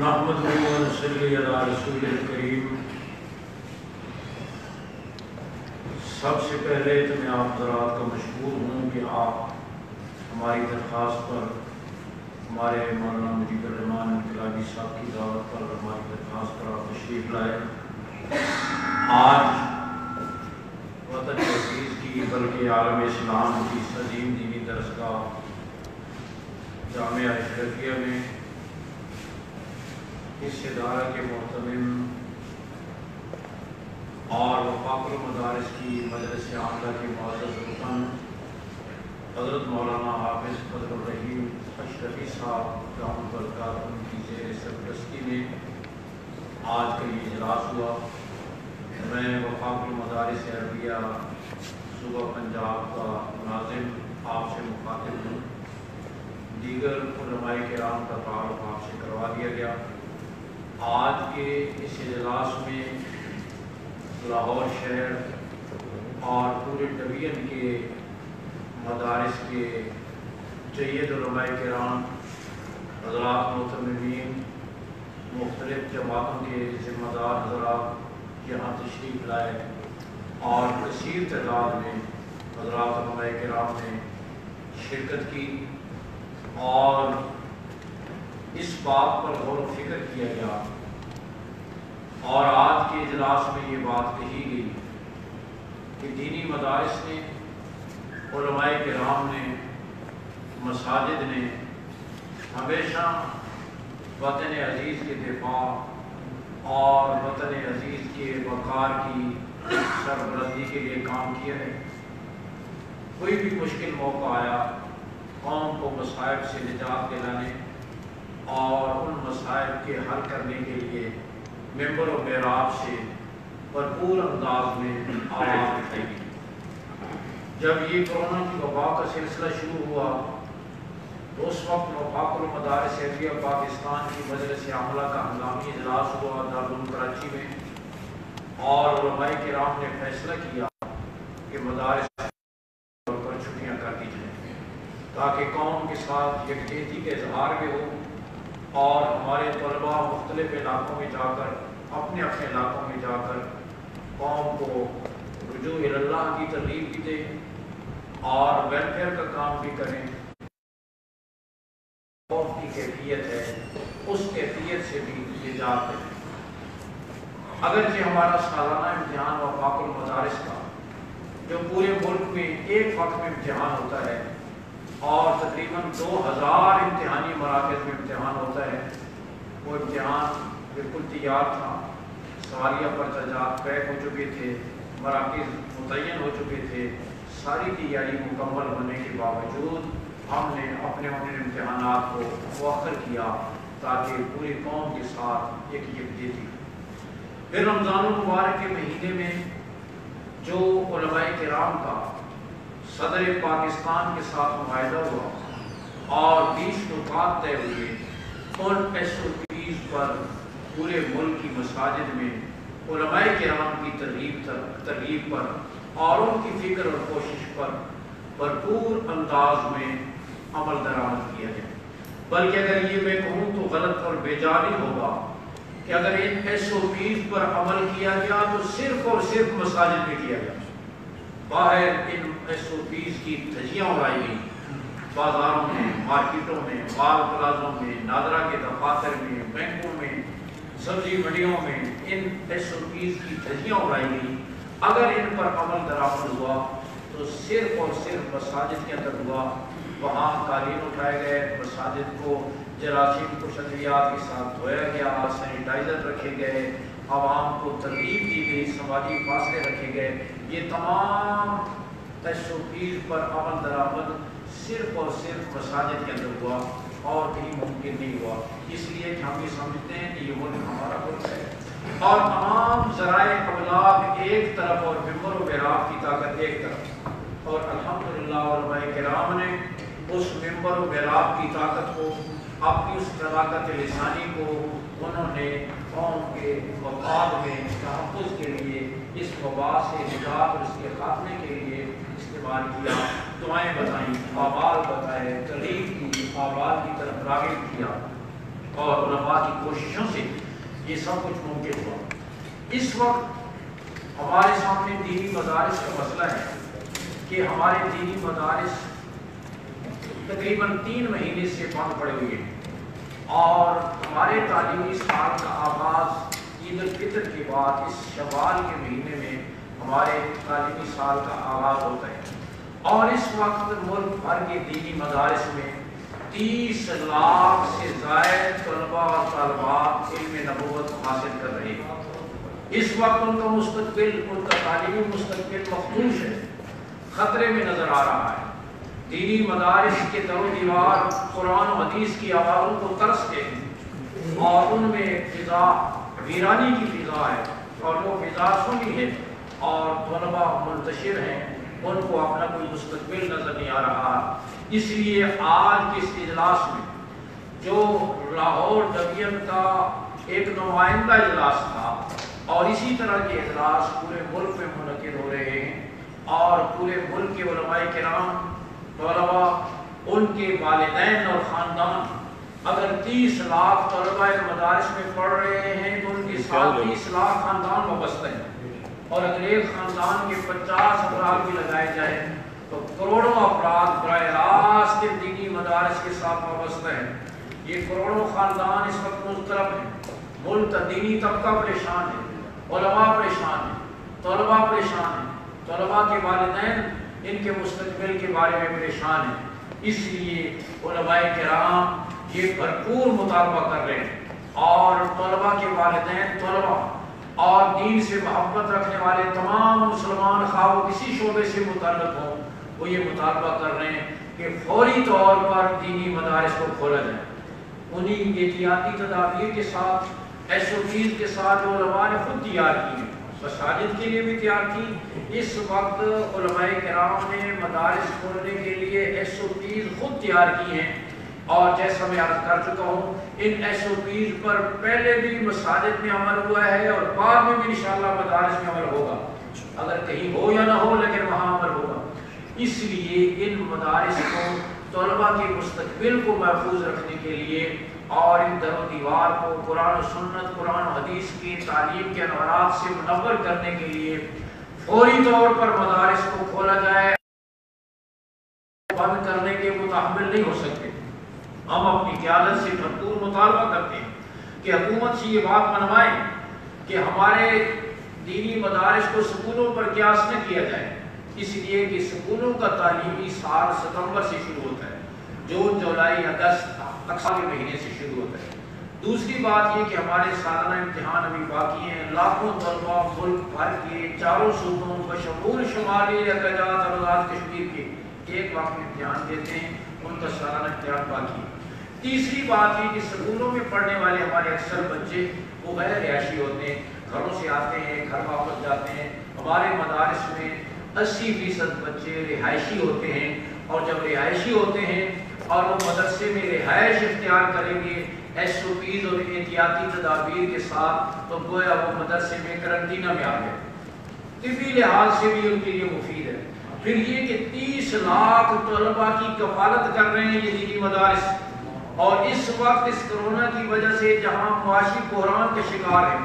نحمدہ و نصلی علی رسول الکریم۔ سب سے پہلے تو میں آپ حضرات کا مشکور ہوں کہ آپ ہماری درخواست پر، ہمارے مولانا مجیب الرحمان انقلابی صاحب کی دعوت پر، ہماری درخواست پر آپ تشریف لائے۔ آج وطن عزیز کی بلکہ عالم اسلام کی عظیم دینی درسگاہ جامعہ اشرفیہ میں اس ادارہ کے محتمم اور وفاق المدارس کی مجلس عاملہ کے معزز رکن حضرت مولانا حافظ فضل الرحیم اشرفی صاحب رحمۃ اللہ ان کی زیر سرپرستی میں آج کا یہ اجلاس ہوا۔ میں وفاق المدارس عربیہ صوبہ پنجاب کا ناظم آپ سے مخاطب ہوں۔ دیگر علماء کرام کا تعارف آپ سے کروا دیا گیا۔ آج کے اس اجلاس میں لاہور شہر اور پورے ڈویژن کے مدارس کے جید علماء کرام، حضرات محتممین، مختلف جماعتوں کے ذمہ دار حضرات یہاں تشریف لائے اور کثیر تعداد میں حضرات علماء کرام نے شرکت کی اور اس بات پر غور و فکر کیا گیا اور آج کے اجلاس میں یہ بات کہی گئی کہ دینی مدارس نے، علماء کرام نے، مساجد نے ہمیشہ وطن عزیز کے دفاع اور وطن عزیز کے وقار کی سربلندی کے لیے کام کیا ہے۔ کوئی بھی مشکل موقع آیا، قوم کو مصائب سے نجات دلانے اور ان مسائل کے حل کرنے کے لیے ممبر و محراب سے بھرپور انداز میں آواز اٹھائی گئی۔ جب یہ کورونا کی وبا کا سلسلہ شروع ہوا تو اس وقت وفاق المدارس عربیہ پاکستان کی مجلس عاملہ کا ہنگامی اجلاس ہوا دارالعلوم کراچی میں، اور علماء کرام نے فیصلہ کیا کہ مدارس پر چھٹیاں کر دی جائیں تاکہ قوم کے ساتھ یکجہتی کے اظہار بھی ہو اور ہمارے طلباء مختلف علاقوں میں جا کر، اپنے اپنے علاقوں میں جا کر قوم کو رجوع اللہ کی ترغیب بھی دیں اور ویلفیئر کا کام بھی کریں۔ خوف کی کیفیت ہے، اس کیفیت سے بھی نجات ہے۔ اگرچہ ہمارا سالانہ امتحان وفاق المدارس کا جو پورے ملک میں ایک وقت میں امتحان ہوتا ہے اور تقریباً 2000 امتحانی مراکز میں امتحان ہوتا ہے، وہ امتحان بالکل تیار تھا، سوالیہ پرچہ جات پیک ہو چکے تھے، مراکز متعین ہو چکے تھے۔ ساری تیاری مکمل ہونے کے باوجود ہم نے اپنے امتحانات کو مؤخر کیا تاکہ پوری قوم کے ساتھ ایک یکجہتی ہو۔ پھر رمضان المبارک کے مہینے میں جو علماء کرام کا صدر پاکستان کے ساتھ معاہدہ ہوا اور 20 نکات طے ہوئے، ان SOPs پر پورے ملک کی مساجد میں علماء کرام کی ترغیب پر اور ان کی فکر اور کوشش پر بھرپور انداز میں عمل درآمد کیا جائے۔ بلکہ اگر یہ میں کہوں تو غلط اور بے جا نہیں ہوگا کہ اگر ان SOPs پر عمل کیا گیا تو صرف اور صرف مساجد میں کیا گیا، باہر ان SOPs کی دھجیاں اڑائی گئی، بازاروں میں، مارکیٹوں میں، مال پلازوں میں، نادرا کے دفاتر میں، بینکوں میں، سبزی منڈیوں میں ان SOPs کی دھجیاں اڑائی گئی۔ اگر ان پر عمل درآمد ہوا تو صرف اور صرف مساجد کے اندر ہوا۔ وہاں قالین اٹھائے گئے، مساجد کو جراثیم کش ادویات کے ساتھ دھویا گیا، سینیٹائزر رکھے گئے، عوام کو ترغیب دی گئی، سماجی فاصلے رکھے گئے۔ یہ تمام SOPs پر عمل درآمد صرف اور صرف مساجد کے اندر ہوا اور کہیں ممکن نہیں ہوا، اس لیے کہ ہم یہ سمجھتے ہیں کہ یہ ملک ہمارا ملک ہے اور تمام ذرائع ابلاغ ایک طرف اور ممبر و محراب کی طاقت ایک طرف، اور الحمدللہ علماء کرام نے اس ممبر و محراب کی طاقت کو، اپنی اس طاقت لسانی کو انہوں نے قوم کے مفاد میں تحفظ کے لیے، اس وبا سے نجات اور اس کے خاتمے کے لیے استعمال کیا۔ دعائیں بتائیں، آباد بتائے، ترغیب کی، آباد کی طرف راغب کیا۔ اور علماء کی کوششوں سے یہ سب کچھ ممکن ہوا۔ اس وقت ہمارے سامنے دینی مدارس کا مسئلہ ہے کہ ہمارے دینی مدارس تقریباً 3 مہینے سے بند پڑے ہوئے ہیں، اور ہمارے تعلیمی سال کا آغاز عید الفطر کے بعد اس شوال کے مہینے میں ہمارے تعلیمی سال کا آغاز ہوتا ہے، اور اس وقت ملک بھر کے دینی مدارس میں 30 لاکھ سے زائد طلباء اور طالبات علم نبوت حاصل کر رہے ہیں۔ اس وقت ان کا مستقبل، ان کا تعلیمی مستقبل مخدوش ہے، خطرے میں نظر آ رہا ہے۔ دینی مدارس کے در و دیوار قرآن و حدیث کی آوازوں کو ترستے ہیں، اور ان میں فضا ویرانی کی فضا ہے، اور وہ فضا سنی ہے، اور طلباء منتشر ہیں، ان کو اپنا کوئی مستقبل نظر نہیں آ رہا۔ اس لیے آج کے اس اجلاس میں جو لاہور ڈویژن کا ایک نمائندہ اجلاس تھا، اور اسی طرح کے اجلاس پورے ملک میں منعقد ہو رہے ہیں، اور پورے ملک کے علماء کرام، طلباء، ان کے والدین اور خاندان، اگر 30 لاکھ طلباء مدارس میں پڑھ رہے ہیں تو ان کے ساتھ 30 لاکھ خاندان وابستہ ہیں، اور اگر ایک خاندان کے 50 افراد بھی لگائے جائیں تو کروڑوں افراد براہ راست دینی مدارس کے ساتھ وابستہ ہیں۔ یہ کروڑوں خاندان اس وقت مضطرب ہیں، ملک دینی طبقہ پریشان ہے، علماء پریشان ہیں، طلباء پریشان ہیں، طلباء کے والدین ان کے مستقبل کے بارے میں پریشان ہیں۔ اس لیے علماء کرام یہ بھرپور مطالبہ کر رہے ہیں، اور طلباء کے والدین، طلباء اور دین سے محبت رکھنے والے تمام مسلمان خواہ وہ کسی شعبے سے متعلق ہوں، وہ یہ مطالبہ کر رہے ہیں کہ فوری طور پر دینی مدارس کو کھولا جائے۔ انہی احتیاطی تدابیر کے ساتھ، SOPs کے ساتھ جو علماء نے خود تیار کی ہیں، مساجد کے لیے بھی تیار کی۔ اس وقت علماء کرام نے مدارس کھولنے کے لیے SOPs خود تیار کی ہیں، اور جیسا میں عرض کر چکا ہوں، ان SOPs پر پہلے بھی مساجد میں عمل ہوا ہے، اور بعد میں بھی انشاءاللہ مدارس میں عمل ہوگا، اگر کہیں ہو یا نہ ہو لیکن وہاں عمل ہوگا۔ اس لیے ان مدارس کو طلباء کے مستقبل کو محفوظ رکھنے کے لیے، اور ان در و دیوار کو قرآن و سنت، قرآن و حدیث کی تعلیم کے انوارات سے منور کرنے کے لیے فوری طور پر مدارس کو کھولا جائے۔ بند کرنے کے متحمل نہیں ہو سکتے۔ ہم اپنی قیادت سے بھرپور مطالبہ کرتے ہیں کہ حکومت سے یہ بات منوائیں کہ ہمارے دینی مدارس کو سکولوں پر قیاس نہ کیا جائے، اس لیے کہ سکولوں کا تعلیمی سال ستمبر سے شروع ہوتا ہے، جون، جولائی، اگست اکثر کے مہینے سے شروع ہوتا ہے۔ دوسری بات یہ کہ ہمارے سالانہ امتحان ابھی باقی ہیں، لاکھوں طلباء ملک بھر کے چاروں صوبوں بشمول شمالی اقلیت اور آزاد کشمیر کے ایک وقت میں امتحان دیتے ہیں، ان کا سالانہ امتحان باقی ہے۔ تیسری بات یہ کہ سکولوں میں پڑھنے والے ہمارے اکثر بچے وہ غیر رہائشی ہوتے ہیں، گھروں سے آتے ہیں، گھر واپس جاتے ہیں۔ ہمارے مدارس میں 80% بچے رہائشی ہوتے ہیں، اور جب رہائشی ہوتے ہیں اور وہ مدرسے میں رہائش اختیار کریں گے SOPs اور احتیاطی تدابیر کے ساتھ، تو گویا وہ مدرسے میں قرنطینہ میں آ گئے، طبی لحاظ سے بھی ان کے لیے مفید ہے۔ پھر یہ کہ 30 لاکھ طلباء کی کفالت کر رہے ہیں یہ دینی مدارس، اور اس وقت اس کرونا کی وجہ سے جہاں معاشی بحران کے شکار ہیں،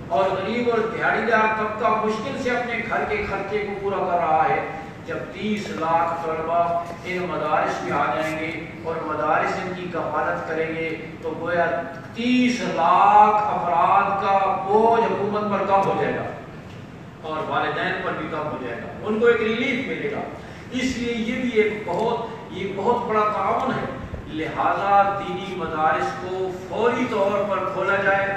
اور غریب اور دیہڑی دار طبقہ مشکل سے اپنے گھر کے خرچے کو پورا کر رہا ہے، جب 30 لاکھ طلباء ان مدارس میں آ جائیں گے اور مدارس ان کی کفالت کریں گے، تو گویا 30 لاکھ افراد کا بوجھ حکومت پر کم ہو جائے گا، اور والدین پر بھی کم ہو جائے گا، ان کو ایک ریلیف ملے گا۔ اس لیے یہ بھی ایک بہت بڑا تعاون ہے۔ لہذا دینی مدارس کو فوری طور پر کھولا جائے،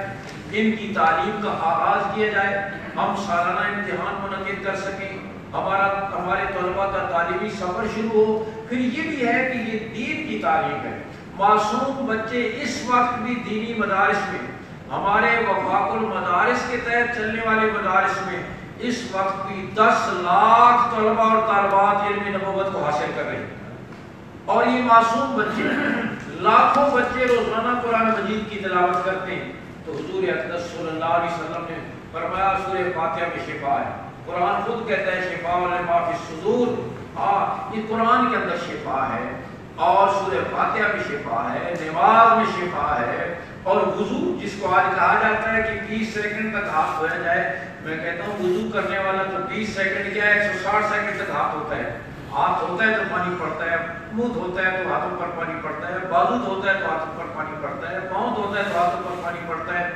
ان کی تعلیم کا آغاز کیا جائے، ہم سالانہ امتحان منعقد کر سکیں، ہمارے طلباء کا تعلیمی سفر شروع ہو۔ پھر یہ بھی ہے کہ یہ دین کی تعلیم ہے، معصوم بچے اس وقت بھی دینی مدارس میں، ہمارے وفاق المدارس کے تحت چلنے والے مدارس میں اس وقت بھی 10 لاکھ طلباء اور طالبات علم نبوت کو حاصل کر رہے ہیں، اور یہ معصوم بچے لاکھوں بچے روزانہ قرآن مجید کی تلاوت کرتے ہیں۔ تو حضور اقدس صلی اللہ علیہ وسلم نے فرمایا سورہ فاتحہ میں شفا ہے، قرآن خود کہتا ہے شفاء لما فی الصدور، یہ قرآن کے اندر شفا ہے، اور سورہ فاتحہ میں شفا ہے، نماز میں شفا ہے، اور وضو جس کو آج کہا جاتا ہے کہ 20 سیکنڈ تک ہاتھ دھویا جائے، میں کہتا ہوں وضو کرنے والا تو 20 سیکنڈ کیا 160 سیکنڈ تک ہاتھ ہوتا ہے. ہاتھ ہوتا ہے تو پانی پڑتا ہے، منہ دھوتا ہے تو ہاتھوں پر پانی پڑتا ہے، بازو دھوتا ہے تو ہاتھوں پر پانی پڑتا ہے، پاؤں دھوتا ہے تو ہاتھوں پر پانی پڑتا ہے.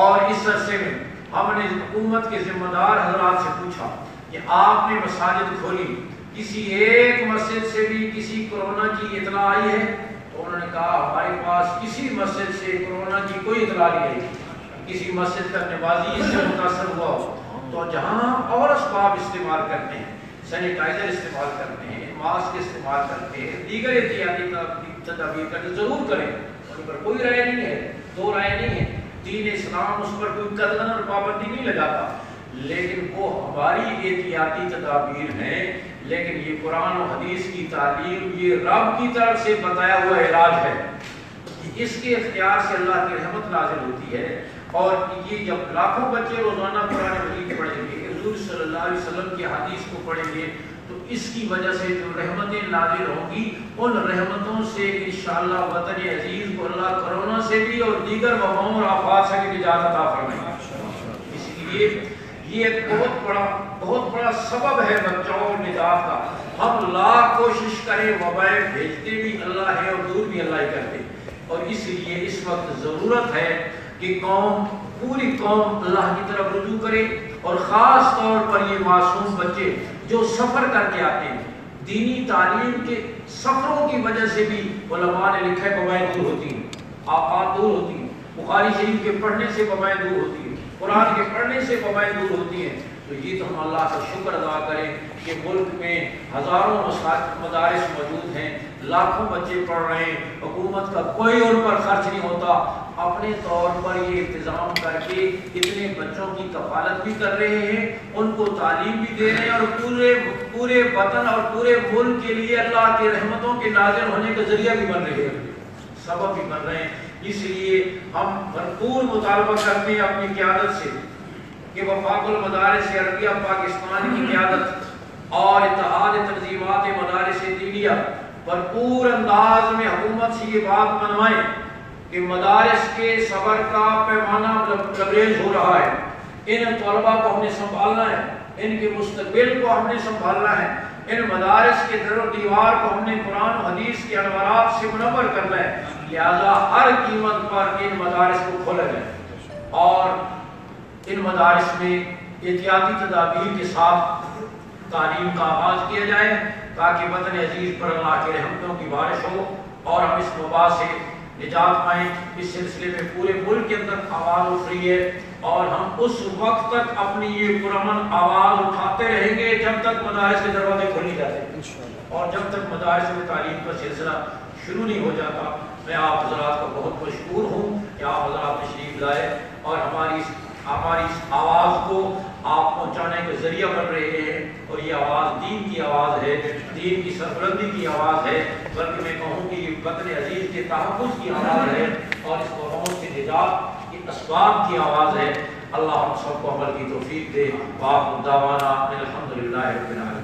اور اس عرصے میں ہم نے حکومت کے ذمہ دار حضرات سے پوچھا کہ آپ نے مساجد کھولی، کسی ایک مسجد سے بھی کسی کورونا کی اطلاع آئی ہے؟ تو انہوں نے کہا ہمارے پاس کسی مسجد سے کورونا کی کوئی اطلاع نہیں ہے. کسی مسجد کا نمازی اس سے متاثر ہوا ہو تو جہاں اور اسباب استعمال کرتے ہیں، سینیٹائزر استعمال کرتے ہیں، ماسک استعمال کرتے ہیں، دیگر احتیاطی تدابیر کرتے ضرور کریں، ان پر کوئی رائے نہیں ہے، دو رائے نہیں ہے. دین اسلام اس پر کوئی قدغن اور پابندی نہیں لگاتا، لیکن وہ ہماری احتیاطی تدابیر ہیں. لیکن یہ قرآن و حدیث کی تعلیم، یہ رب کی طرف سے بتایا ہوا علاج ہے. اس کے اختیار سے اللہ کی رحمت نازل ہوتی ہے. اور یہ جب لاکھوں بچے روزانہ قرآن مجید پڑھیں گے، حضور صلی اللہ علیہ وسلم کی حدیث کو پڑھیں گے، تو اس کی وجہ سے جو رحمتیں نازل ہوں گی، ان رحمتوں سے انشاءاللہ وطن عزیز کو اللہ کورونا سے بھی اور دیگر وباؤں اور آفات سے بھی نجات عطا فرمائے. اس لیے یہ ایک بہت بڑا سبب ہے بچاؤ اور نجات کا. ہم لاکھ کوشش کریں، وبائیں بھیجتے بھی اللہ ہے اور دور بھی اللہ ہی کرتے. اور اس لیے اس وقت ضرورت ہے کہ پوری قوم اللہ کی طرف رجوع کرے، اور خاص طور پر یہ معصوم بچے جو سفر کر کے آتے ہیں. دینی تعلیم کے سفروں کی وجہ سے بھی علماء نے لکھا ہے وبائیں دور ہوتی ہیں، آفات دور ہوتی ہیں. بخاری شریف کے پڑھنے سے وبائیں دور ہوتی ہیں، قرآن کے پڑھنے سے وبائیں دور ہوتی ہیں. تو یہ تو ہم اللہ کا شکر ادا کریں کہ ملک میں ہزاروں مدارس موجود ہیں، لاکھوں بچے پڑھ رہے ہیں، حکومت کا کوئی ان پر خرچ نہیں ہوتا. اپنے طور پر یہ انتظام کر کے اتنے بچوں کی کفالت بھی کر رہے ہیں، ان کو تعلیم بھی دے رہے ہیں، اور پورے وطن اور پورے ملک کے لیے اللہ کی رحمتوں کے نازل ہونے کا ذریعہ بھی بن رہے ہیں، سبب بھی بن رہے ہیں. اس لیے ہم بھرپور مطالبہ کرتے ہیں اپنی قیادت سے کہ وفاق المدارس عربیہ پاکستان کی قیادت اور اتحاد تنظیمات مدارس دینیہ بھرپور انداز میں حکومت سے یہ بات منوائیں کہ مدارس کے صبر کا پیمانہ لبریز ہو رہا ہے. ان طلباء کو ہم نے سنبھالنا ہے، ان کے مستقبل کو ہم نے سنبھالنا ہے، ان مدارس کے در و دیوار کو ہم نے قرآن و حدیث کے انوارات سے منور کرنا ہے. لہذا ہر قیمت پر ان مدارس کو کھولا جائے اور ان مدارس میں احتیاطی تدابیر کے ساتھ تعلیم کا آغاز کیا جائے تاکہ وطن عزیز پر اللہ کی رحمتوں کی بارش ہو اور ہم اس وبا سے نجات پائیں. اس سلسلے میں پورے ملک کے اندر آواز اٹھ رہی ہے اور ہم اس وقت تک اپنی یہ پرامن آواز اٹھاتے رہیں گے جب تک مدارس کے دروازے کھول نہیں جاتے اور جب تک مدارس میں تعلیم کا سلسلہ شروع نہیں ہو جاتا. میں آپ حضرات کا بہت مشکور ہوں کہ آپ حضرات تشریف لائے اور ہماری اس آواز کو آپ پہنچانے کے ذریعہ بن رہے ہیں. اور یہ آواز دین کی آواز ہے، دین کی سربلندی کی آواز ہے، بلکہ میں کہوں کہ یہ وطن عزیز کے تحفظ کی آواز ہے اور اس قوموں سے نجات کے اسباب کی آواز ہے. اللہ ہم سب کو عمل کی توفیق دے. باپ دعوانا الحمدللہ رب العالمین.